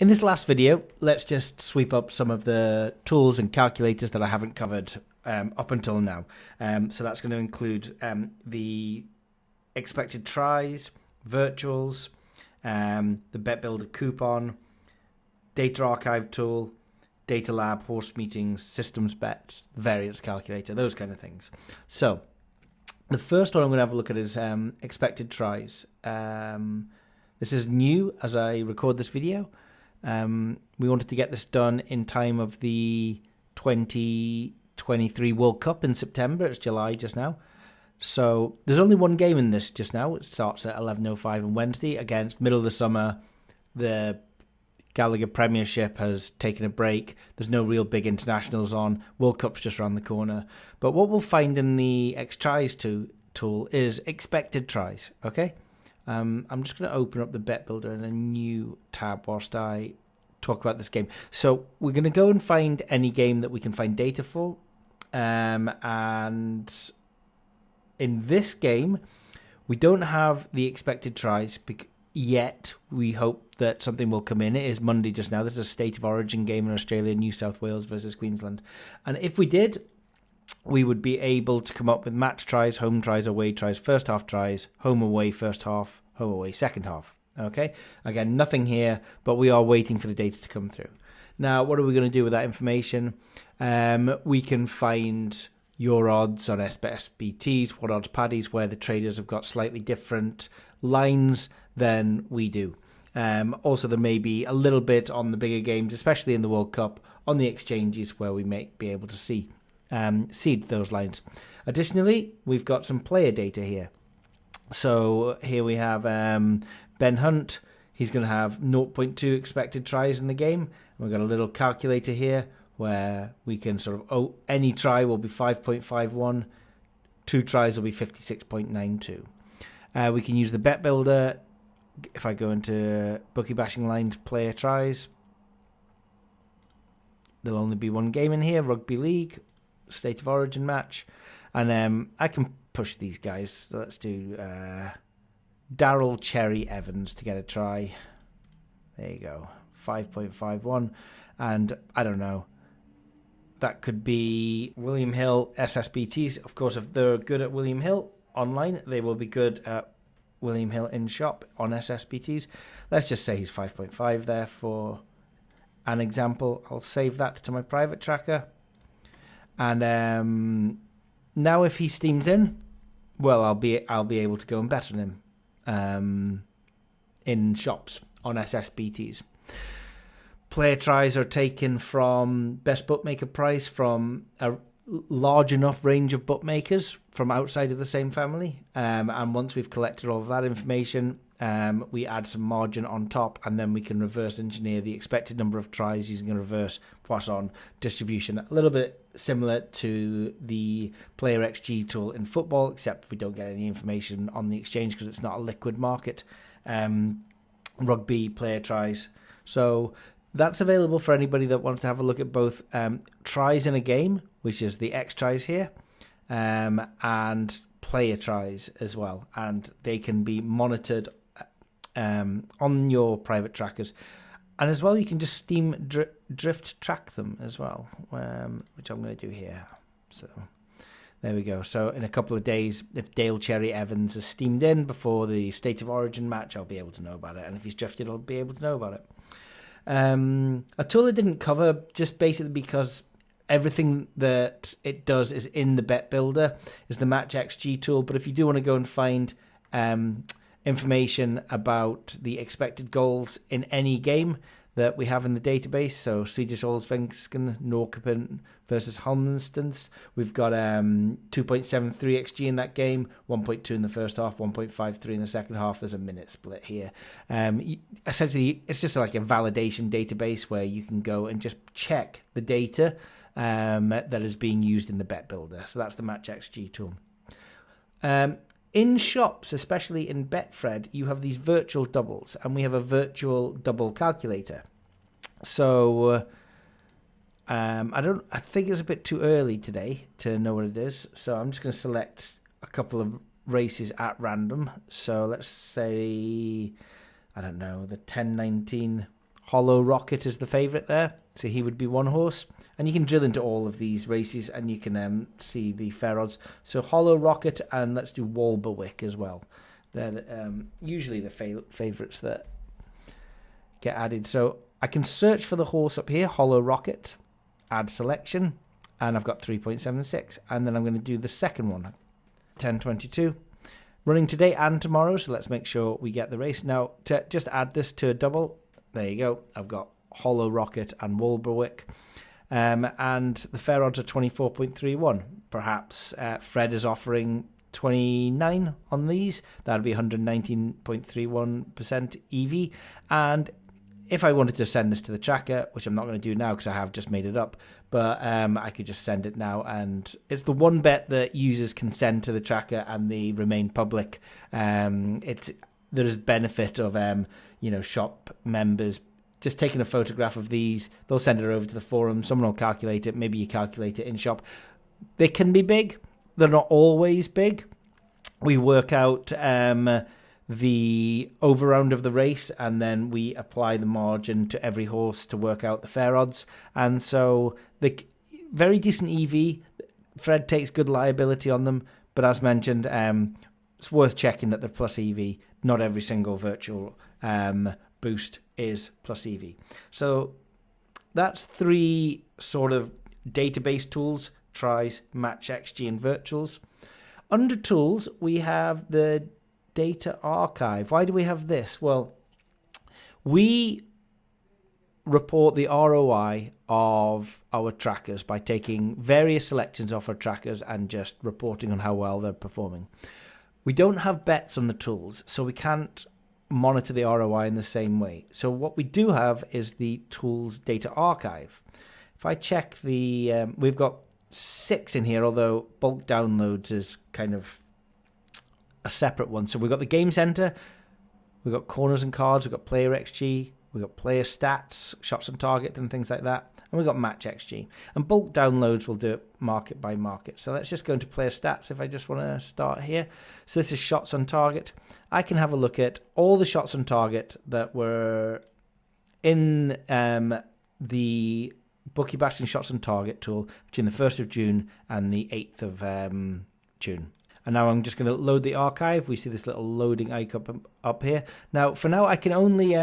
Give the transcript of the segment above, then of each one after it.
In this last video, let's just sweep up some of the tools and calculators that I haven't covered up until now. So that's going to include the expected tries, virtuals, the Bet Builder coupon, data archive tool, Datalab, horse meetings, systems bets, variance calculator, those kind of things. So the first one I'm going to have a look at is expected tries. This is new as I record this video. We wanted to get this done in time of the 2023 World Cup in September. It's July just now. So there's only one game in this just now. It starts at 11:05 on Wednesday against middle of the summer. The Gallagher Premiership has taken a break. There's no real big internationals on. World Cup's just around the corner. But what we'll find in the xTries tool is expected tries, okay? I'm just going to open up the Bet Builder in a new tab whilst I talk about this game. So we're going to go and find any game that we can find data for. And in this game, we don't have the expected tries yet. We hope that something will come in. It is Monday just now. This is a state of origin game in Australia, New South Wales versus Queensland. And if we did, we would be able to come up with match tries, home tries, away tries, first half tries, home away first half, home away second half. Okay? Again, nothing here, but we are waiting for the data to come through. Now, what are we going to do with that information? We can find your odds on SBTs, what odds paddies, where the traders have got slightly different lines than we do. Also, there may be a little bit on the bigger games, especially in the World Cup, on the exchanges where we may be able to seed those lines. Additionally, we've got some player data here. So here we have Ben Hunt. He's going to have 0.2 expected tries in the game. And we've got a little calculator here where we can sort of, any try will be 5.51. 2 tries will be 56.92. We can use the Bet Builder. If I go into Bookie Bashing Lines player tries, there'll only be one game in here, Rugby League, State of Origin match. And I can push these guys. So let's do Daryl Cherry Evans to get a try. There you go. 5.51. And I don't know. That could be William Hill SSBTs. Of course, if they're good at William Hill online, they will be good at William Hill in shop on SSBTs. Let's just say he's 5.5 there for an example. I'll save that to my private tracker. And now if he steams in, well, I'll be able to go and bet on him in shops on SSBTs. Player tries are taken from best bookmaker price from a large enough range of bookmakers from outside of the same family. And once we've collected all of that information, we add some margin on top, and then we can reverse engineer the expected number of tries using a reverse Poisson distribution. A little bit similar to the Player XG tool in football, except we don't get any information on the exchange because it's not a liquid market. Rugby player tries. So that's available for anybody that wants to have a look at both tries in a game, which is the xTries here, and player tries as well. And they can be monitored on your private trackers. And as well, you can just Steam drift track them as well, which I'm going to do here. So there we go. So in a couple of days, if Dale Cherry Evans is steamed in before the State of Origin match, I'll be able to know about it. And if he's drifted, I'll be able to know about it. A tool I didn't cover just basically because everything that it does is in the Bet Builder, is the Match XG tool. But if you do want to go and find information about the expected goals in any game that we have in the database, so Swedish Allsvenskan, Norrköping versus Halmstad, we've got 2.73 XG in that game, 1.2 in the first half, 1.53 in the second half. There's a minute split here. Essentially, it's just like a validation database where you can go and just check the data that is being used in the Bet Builder. So that's the Match XG tool. In shops, especially in Betfair, you have these virtual doubles, and we have a virtual double calculator. So I think it's a bit too early today to know what it is. So I'm just going to select a couple of races at random. So let's say, I don't know, the 1019 Hollow Rocket is the favourite there, so he would be one horse. And you can drill into all of these races and you can see the fair odds. So Hollow Rocket, and let's do Walberwick as well. They're usually the favourites that get added. So I can search for the horse up here, Hollow Rocket, add selection, and I've got 3.76. And then I'm going to do the second one, 10.22. Running today and tomorrow, so let's make sure we get the race. Now, to just add this to a double, there you go. I've got Hollow Rocket and Walberwick. And the fair odds are 24.31. Perhaps Fred is offering 29 on these. That would be 119.31% EV. And if I wanted to send this to the tracker, which I'm not going to do now because I have just made it up, but I could just send it now. And it's the one bet that users can send to the tracker and they remain public. There's benefit of shop members just taking a photograph of these. They'll send it over to the forum. Someone will calculate it. Maybe you calculate it in shop. They can be big. They're not always big. We work out the over round of the race, and then we apply the margin to every horse to work out the fair odds. And so the very decent EV. Fred takes good liability on them, but as mentioned, it's worth checking that they're plus EV. Not every single virtual boost is plus EV. So that's three sort of database tools: Tries, Match, XG, and Virtuals. Under tools, we have the data archive. Why do we have this? Well, we report the ROI of our trackers by taking various selections off our trackers and just reporting on how well they're performing. We don't have bets on the tools, so we can't monitor the ROI in the same way. So what we do have is the tools data archive. If I check we've got 6 in here, although bulk downloads is kind of a separate one. So we've got the game center, we've got corners and cards, we've got player XG, we've got player stats, shots on target and things like that, and we've got match XG. And bulk downloads will do it market by market. So let's just go into player stats if I just want to start here. So this is shots on target. I can have a look at all the shots on target that were in the Bookie Bashing Shots on Target tool between the 1st of June and the 8th of June. And now I'm just going to load the archive. We see this little loading icon up here. Now, for now, I can only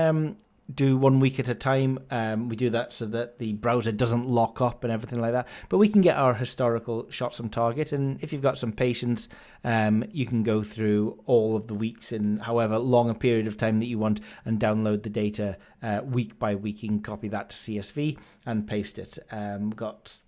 do 1 week at a time. We do that so that the browser doesn't lock up and everything like that. But we can get our historical shots on target. And if you've got some patience, you can go through all of the weeks in however long a period of time that you want and download the data week by week. You can copy that to CSV and paste it. We've got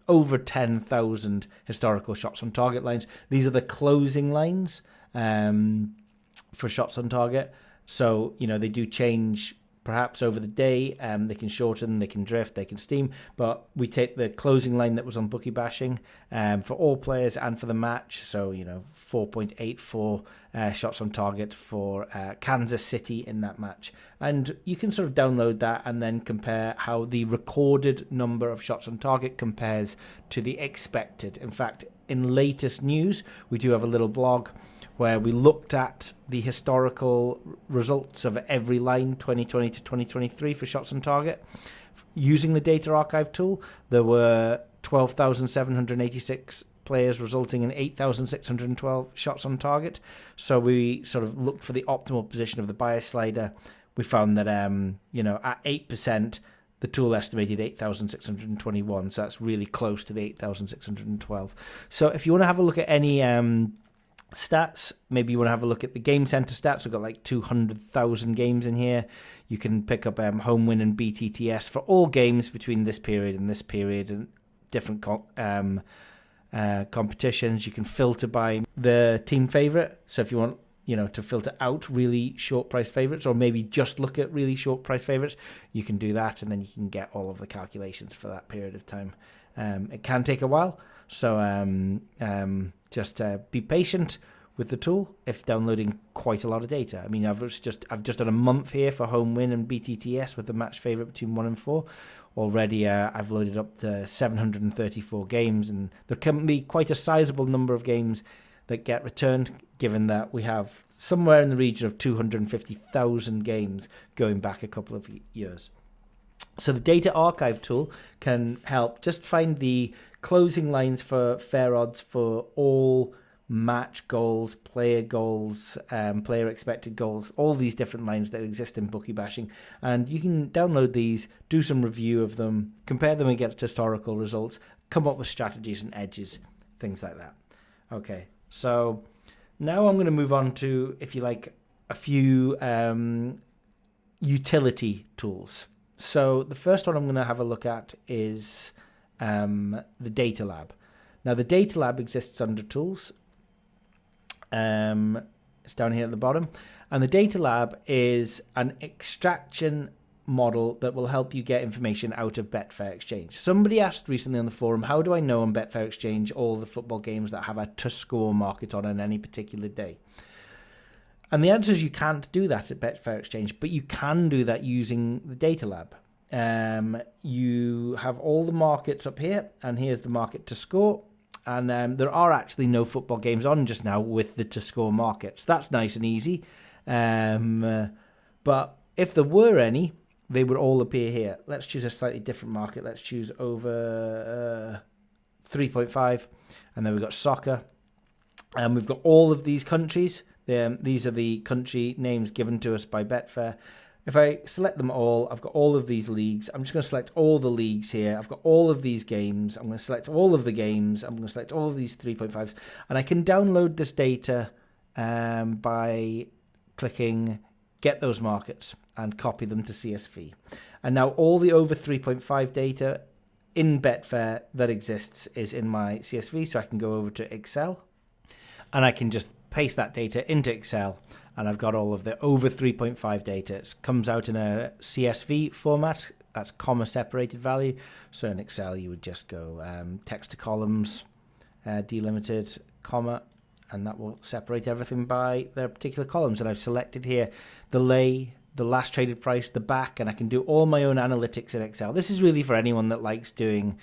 over 10,000 historical shots on target lines. These are the closing lines for shots on target. So, they do change perhaps over the day. They can shorten, they can drift, they can steam. But we take the closing line that was on Bookie Bashing for all players and for the match. So, 4.84 shots on target for Kansas City in that match. And you can sort of download that and then compare how the recorded number of shots on target compares to the expected. In fact, in latest news, we do have a little blog where we looked at the historical results of every line 2020 to 2023 for shots on target. Using the data archive tool, there were 12,786 players resulting in 8,612 shots on target. So we sort of looked for the optimal position of the bias slider. We found that, at 8%, the tool estimated 8,621. So that's really close to the 8,612. So if you want to have a look at any stats, maybe you want to have a look at the game center stats. We've got like 200,000 games in here. You can pick up home win and BTTS for all games between this period and different competitions. You can filter by the team favorite. So if you want to filter out really short price favorites, or maybe just look at really short price favorites, you can do that, and then you can get all of the calculations for that period of time. It can take a while, so just be patient with the tool if downloading quite a lot of data. I mean, I've just done a month here for home win and BTTS with the match favorite between 1 and 4. Already, I've loaded up to 734 games, and there can be quite a sizable number of games that get returned, given that we have somewhere in the region of 250,000 games going back a couple of years. So the data archive tool can help just find the closing lines for fair odds for all match goals, player expected goals, all these different lines that exist in bookie bashing. And you can download these, do some review of them, compare them against historical results, come up with strategies and edges, things like that. Okay, so now I'm going to move on to, if you like, a few utility tools. So the first one I'm going to have a look at is the Datalab. Now the Datalab exists under tools. It's down here at the bottom. And the Datalab is an extraction model that will help you get information out of Betfair Exchange. Somebody asked recently on the forum, how do I know on Betfair Exchange all the football games that have a to-score market on any particular day? And the answer is you can't do that at Betfair Exchange, but you can do that using the Datalab. You have all the markets up here, and here's the market to score. And there are actually no football games on just now with the to score markets. That's nice and easy. But if there were any, they would all appear here. Let's choose a slightly different market. Let's choose over 3.5. And then we've got soccer. And we've got all of these countries. These are the country names given to us by Betfair. If I select them all, I've got all of these leagues. I'm just going to select all the leagues here. I've got all of these games. I'm going to select all of the games. I'm going to select all of these 3.5s. And I can download this data by clicking Get Those Markets and copy them to CSV. And now all the over 3.5 data in Betfair that exists is in my CSV. So I can go over to Excel and I can just paste that data into Excel. And I've got all of the over 3.5 data. It comes out in a CSV format. That's comma separated value. So in Excel, you would just go text to columns, delimited, comma, and that will separate everything by their particular columns. And I've selected here the lay, the last traded price, the back, and I can do all my own analytics in Excel. This is really for anyone that likes doing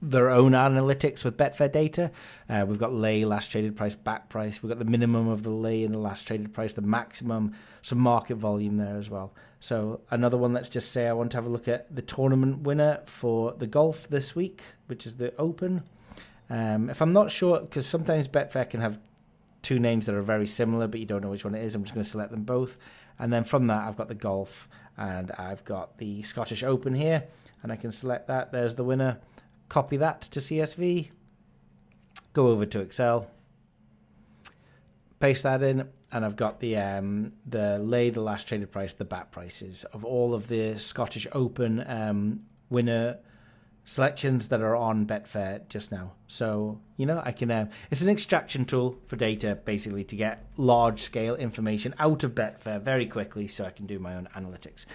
their own analytics with Betfair data. We've got lay, last traded price, back price. We've got the minimum of the lay and the last traded price, the maximum, some market volume there as well. So another one, let's just say I want to have a look at the tournament winner for the golf this week, which is the Open. If I'm not sure, because sometimes Betfair can have two names that are very similar, but you don't know which one it is, I'm just going to select them both. And then from that, I've got the golf and I've got the Scottish Open here, and I can select that. There's the winner. Copy that to CSV, go over to Excel, paste that in, and I've got the lay, the last traded price, the back prices of all of the Scottish Open winner selections that are on Betfair just now. So, I can, it's an extraction tool for data, basically, to get large-scale information out of Betfair very quickly so I can do my own analytics.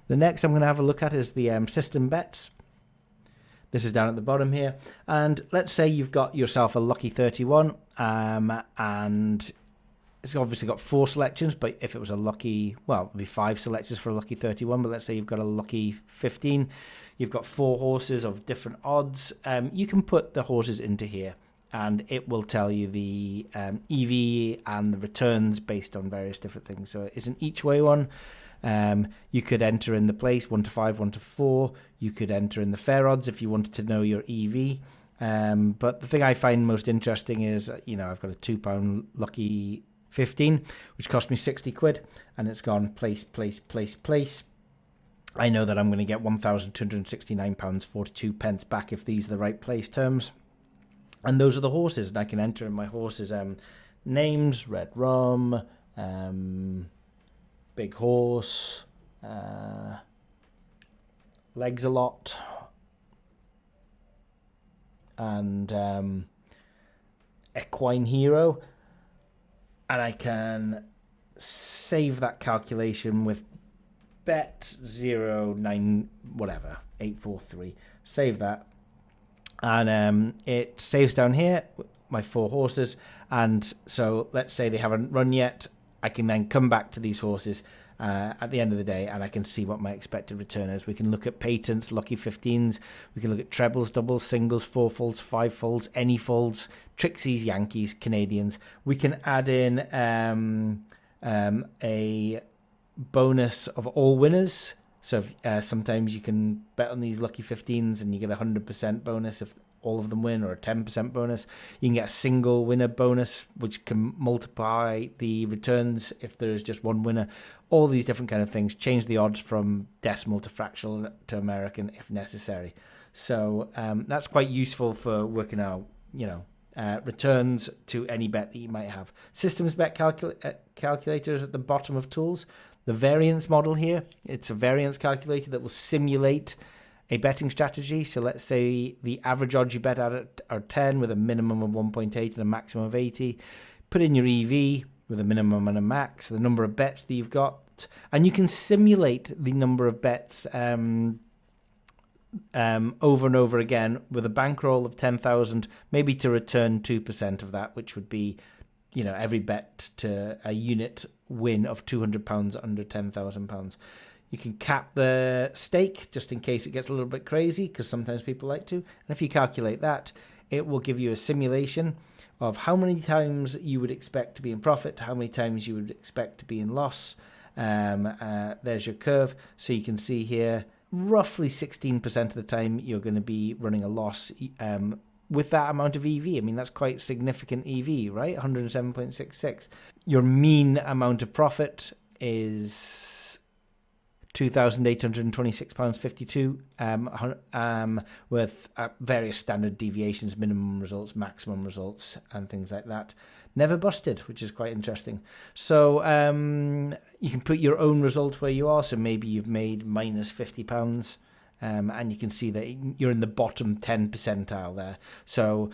The next I'm going to have a look at is the system bets. This is down at the bottom here. And let's say you've got yourself a lucky 31, and it's obviously got 4 selections, but if it was a lucky, well, it'd be 5 selections for a lucky 31, but let's say you've got a lucky 15, you've got 4 horses of different odds. You can put the horses into here, and it will tell you the EV and the returns based on various different things. So it is an each way one. You could enter in the place 1 to 5, 1 to 4. You could enter in the fair odds if you wanted to know your EV. But the thing I find most interesting is, I've got a £2 lucky 15, which cost me 60 quid, and it's gone place, place, place, place. I know that I'm going to get £1,269.42 back if these are the right place terms. And those are the horses, and I can enter in my horses' names, Red Rum, Big Horse, Legs a Lot, and Equine Hero. And I can save that calculation with bet 09 whatever 843. Save that, and it saves down here my 4 horses. And so let's say they haven't run yet. I can then come back to these horses at the end of the day, and I can see what my expected return is. We can look at patents, lucky 15s. We can look at trebles, doubles, singles, 4 folds, 5 folds, any folds, Trixies, Yankees, Canadians. We can add in a bonus of all winners. So sometimes you can bet on these lucky 15s and you get a 100% bonus if all of them win, or a 10% bonus. You can get a single winner bonus, which can multiply the returns if there's just one winner. All these different kind of things. Change the odds from decimal to fractional to American if necessary. So that's quite useful for working out, returns to any bet that you might have. Systems bet calculators at the bottom of tools. The variance model here, it's a variance calculator that will simulate a betting strategy. So let's say the average odds you bet at are 10 with a minimum of 1.8 and a maximum of 80. Put in your EV with a minimum and a max, the number of bets that you've got, and you can simulate the number of bets over and over again with a bankroll of 10,000, maybe to return 2% of that, which would be, every bet to a unit win of £200 under £10,000. You can cap the stake just in case it gets a little bit crazy, because sometimes people like to. And if you calculate that, it will give you a simulation of how many times you would expect to be in profit, how many times you would expect to be in loss. There's your curve. So you can see here, roughly 16% of the time you're going to be running a loss with that amount of EV. I mean, that's quite significant EV, right? 107.66. Your mean amount of profit is £2,826.52 with various standard deviations, minimum results, maximum results, and things like that. Never busted, which is quite interesting. So you can put your own result where you are. So maybe you've made minus £50, and you can see that you're in the bottom 10 percentile there. So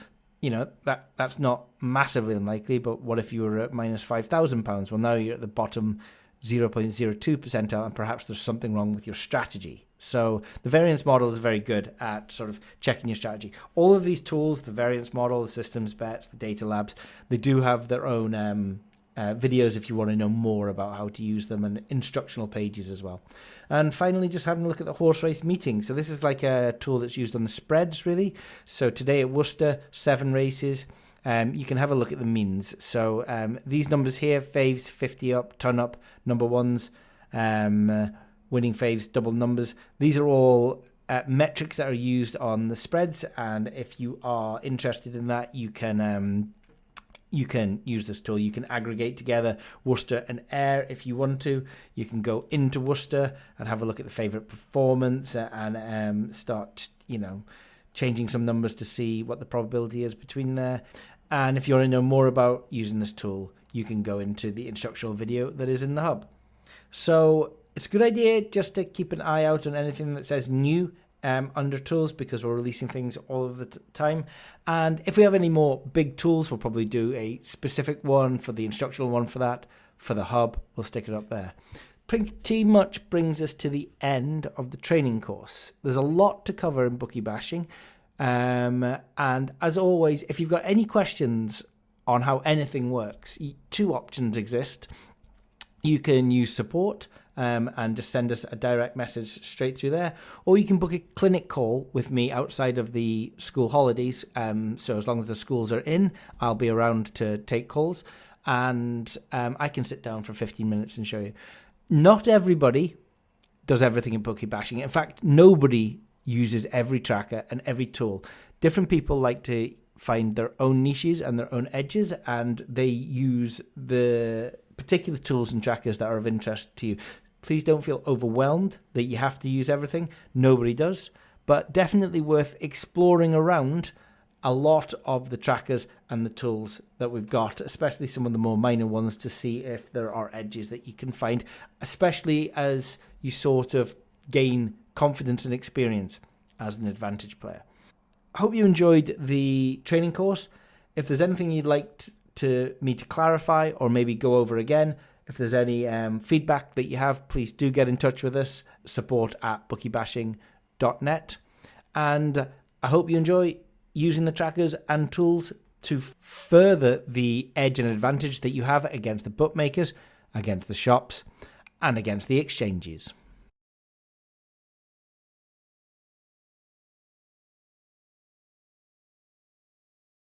that's not massively unlikely, but what if you were at minus £5,000? Well, now you're at the bottom 0.02 percentile, and perhaps there's something wrong with your strategy. So the variance model is very good at sort of checking your strategy. All of these tools, the variance model, the systems bets, the data labs, they do have their own videos if you want to know more about how to use them, and instructional pages as well. And finally, just having a look at the horse race meeting. So this is like a tool that's used on the spreads, really. So today at Worcester, 7 races. You can have a look at the means. So these numbers here, faves 50 up, ton up, number ones, winning faves, double numbers. These are all metrics that are used on the spreads. And if you are interested in that, you can use this tool. You can aggregate together Worcester and Ayr if you want to. You can go into Worcester and have a look at the favourite performance and start, changing some numbers to see what the probability is between there. And if you want to know more about using this tool, you can go into the instructional video that is in the hub. So it's a good idea just to keep an eye out on anything that says new under tools, because we're releasing things all of the time. And if we have any more big tools, we'll probably do a specific one for the instructional one for that. For the hub, we'll stick it up there. Pretty much brings us to the end of the training course. There's a lot to cover in bookie bashing. And as always, if you've got any questions on how anything works, 2 options exist. You can use support and just send us a direct message straight through there, or you can book a clinic call with me outside of the school holidays. So as long as the schools are in, I'll be around to take calls, and I can sit down for 15 minutes and show you. Not everybody does everything in bookie bashing. In fact, nobody uses every tracker and every tool. Different people like to find their own niches and their own edges, and they use the particular tools and trackers that are of interest to you. Please don't feel overwhelmed that you have to use everything. Nobody does, but definitely worth exploring around a lot of the trackers and the tools that we've got, especially some of the more minor ones, to see if there are edges that you can find, especially as you sort of gain confidence and experience as an advantage player. I hope you enjoyed the training course. If there's anything you'd like me to clarify or maybe go over again, if there's any feedback that you have, please do get in touch with us, support@bookiebashing.net. And I hope you enjoy using the trackers and tools to further the edge and advantage that you have against the bookmakers, against the shops, and against the exchanges.